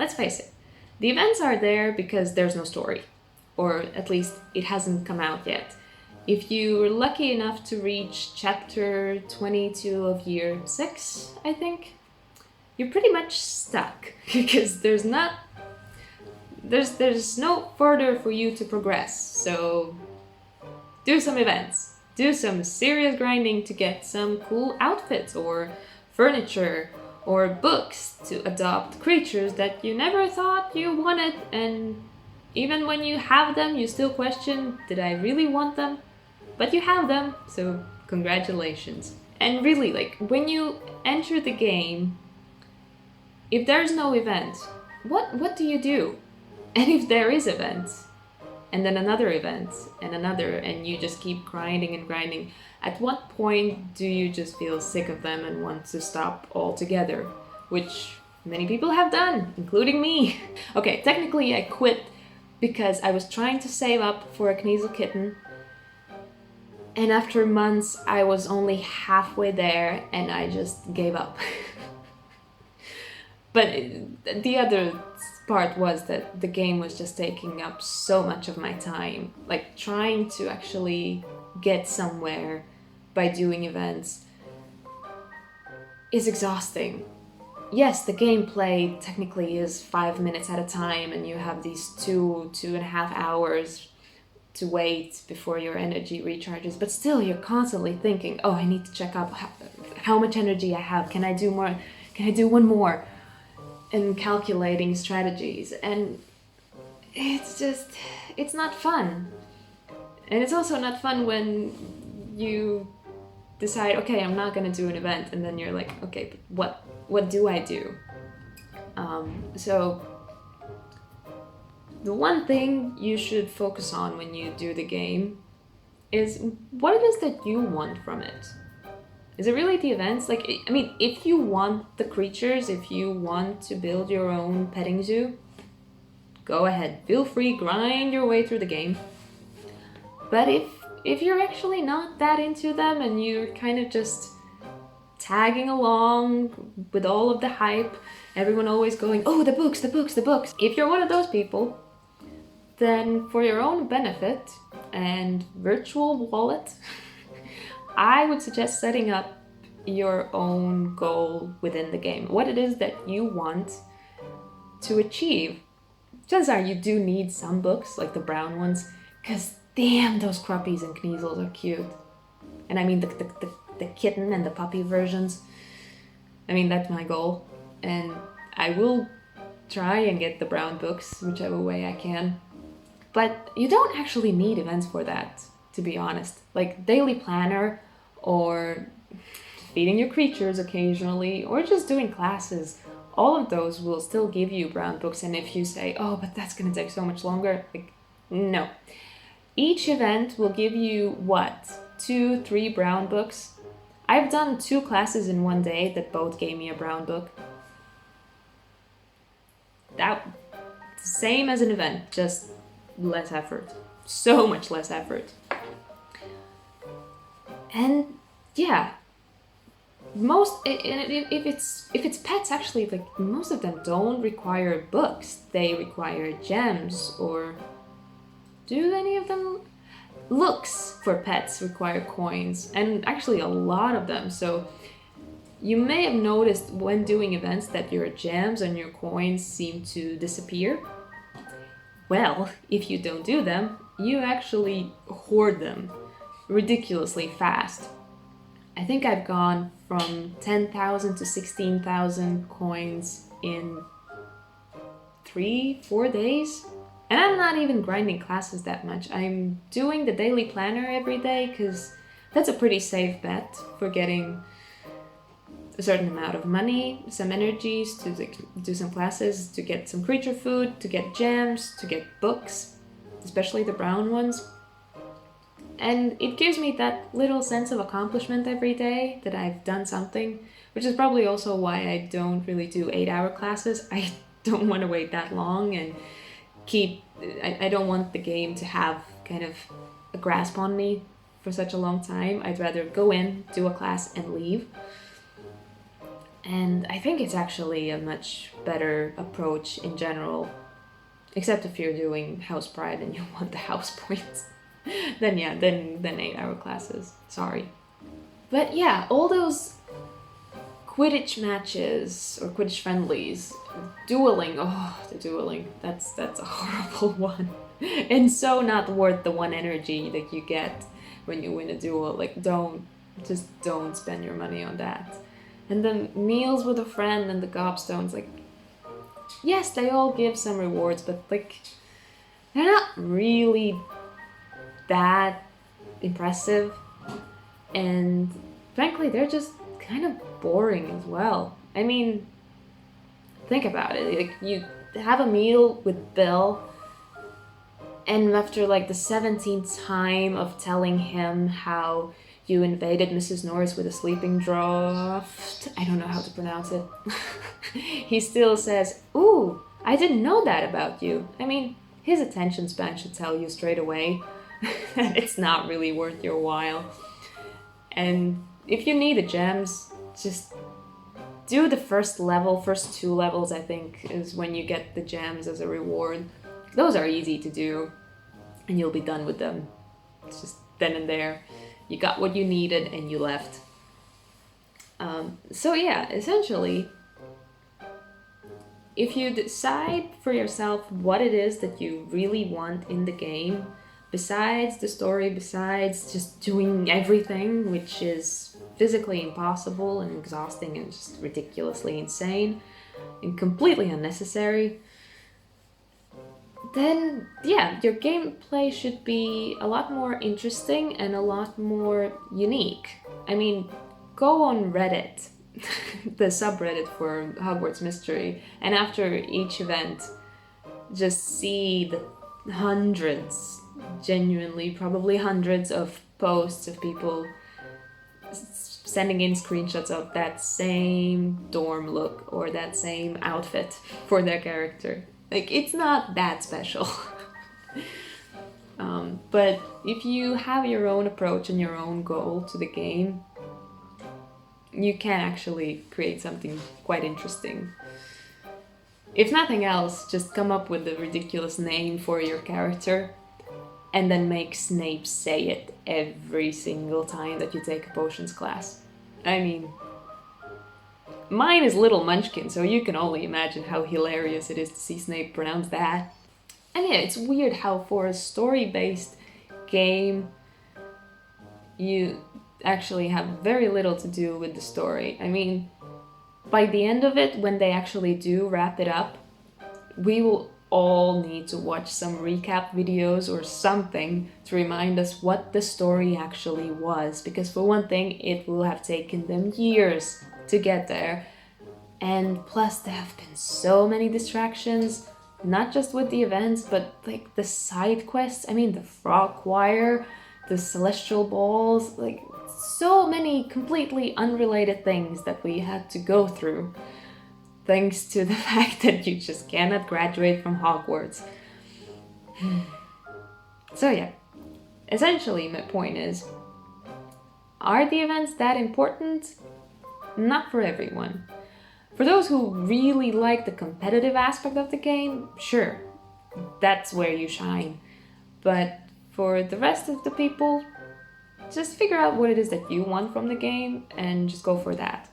let's face it, the events are there because there's no story, or at least it hasn't come out yet. If you're lucky enough to reach chapter 22 of year 6, I think, you're pretty much stuck because there's no further for you to progress. So do some events, do some serious grinding to get some cool outfits or furniture or books to adopt creatures that you never thought you wanted, and even when you have them you still question, did I really want them? But you have them, so congratulations. And really, like, when you enter the game, if there's no event, what do you do? And if there is event, and then another event, and another, and you just keep grinding and grinding, at what point do you just feel sick of them and want to stop altogether? Which many people have done, including me. Okay, technically I quit because I was trying to save up for a Kneasel kitten, and after months I was only halfway there and I just gave up. But the other part was that the game was just taking up so much of my time. Like, trying to actually get somewhere by doing events is exhausting. Yes, the gameplay technically is 5 minutes at a time, and you have these 2.5 hours to wait before your energy recharges, but still you're constantly thinking, oh, I need to check up how much energy I have, can I do more, can I do one more, and calculating strategies, and it's not fun. And it's also not fun when you decide, okay, I'm not gonna do an event, and then you're like, okay, but what do I do? So the one thing you should focus on when you do the game is what it is that you want from it. Is it really the events? Like, I mean, if you want the creatures, if you want to build your own petting zoo, go ahead, feel free, grind your way through the game. But if you're actually not that into them and you're kind of just tagging along with all of the hype, everyone always going, oh, the books, the books, the books. If you're one of those people, then for your own benefit and virtual wallet, I would suggest setting up your own goal within the game. What it is that you want to achieve. Chances are you do need some books, like the brown ones, because damn, those cruppies and kneasels are cute. And I mean the kitten and the puppy versions. I mean, that's my goal. And I will try and get the brown books, whichever way I can. But you don't actually need events for that, to be honest. Like daily planner, or feeding your creatures occasionally, or just doing classes. All of those will still give you brown books. And if you say, oh, but that's gonna take so much longer, like, no. Each event will give you, 2-3 brown books? I've done 2 classes in one day that both gave me a brown book. That same as an event, just less effort. So much less effort. And yeah, if it's pets, actually, like, most of them don't require books. They require gems, or do any of them? Looks for pets require coins, and actually a lot of them. So you may have noticed when doing events that your gems and your coins seem to disappear. Well, if you don't do them, you actually hoard them ridiculously fast. I think I've gone from 10,000 to 16,000 coins in 3-4 days. And I'm not even grinding classes that much. I'm doing the daily planner every day because that's a pretty safe bet for getting a certain amount of money, some energies to do some classes, to get some creature food, to get gems, to get books, especially the brown ones. And it gives me that little sense of accomplishment every day that I've done something, which is probably also why I don't really do 8-hour classes. I don't want to wait that long and I don't want the game to have kind of a grasp on me for such a long time. I'd rather go in, do a class, and leave. And I think it's actually a much better approach in general, except if you're doing house pride and you want the house points. Then yeah, then 8-hour classes. Sorry. But yeah, all those Quidditch matches or Quidditch friendlies, dueling. Oh, the dueling. That's a horrible one, and so not worth the one energy that you get when you win a duel. Like, don't spend your money on that. And then meals with a friend and the gobstones. Like, yes, they all give some rewards, but like, they're not really that impressive. And frankly, they're just kind of boring as well. I mean, think about it. Like, you have a meal with Bill, and after like the 17th time of telling him how you invaded Mrs. Norris with a sleeping draught, I don't know how to pronounce it, he still says, "Ooh, I didn't know that about you." I mean, his attention span should tell you straight away that it's not really worth your while. And if you need the gems, just do the first two levels, I think, is when you get the gems as a reward. Those are easy to do, and you'll be done with them. It's just then and there. You got what you needed, and you left. So yeah, essentially, if you decide for yourself what it is that you really want in the game, besides the story, besides just doing everything, which is physically impossible and exhausting and just ridiculously insane and completely unnecessary, then yeah, your gameplay should be a lot more interesting and a lot more unique. I mean, go on Reddit, the subreddit for Hogwarts Mystery, and after each event, just see the hundreds, genuinely probably hundreds of posts of people sending in screenshots of that same dorm look or that same outfit for their character. Like, it's not that special. But if you have your own approach and your own goal to the game, you can actually create something quite interesting. If nothing else, just come up with a ridiculous name for your character and then make Snape say it every single time that you take a potions class. I mean, mine is Little Munchkin, so you can only imagine how hilarious it is to see Snape pronounce that. And yeah, it's weird how for a story-based game, you actually have very little to do with the story. I mean, by the end of it, when they actually do wrap it up, we will all need to watch some recap videos or something to remind us what the story actually was. Because for one thing, it will have taken them years to get there. And plus, there have been so many distractions, not just with the events, but like the side quests. I mean, the frog choir, the celestial balls, like so many completely unrelated things that we had to go through, thanks to the fact that you just cannot graduate from Hogwarts. So yeah, essentially my point is, are the events that important? Not for everyone. For those who really like the competitive aspect of the game, sure, that's where you shine. But for the rest of the people, just figure out what it is that you want from the game and just go for that.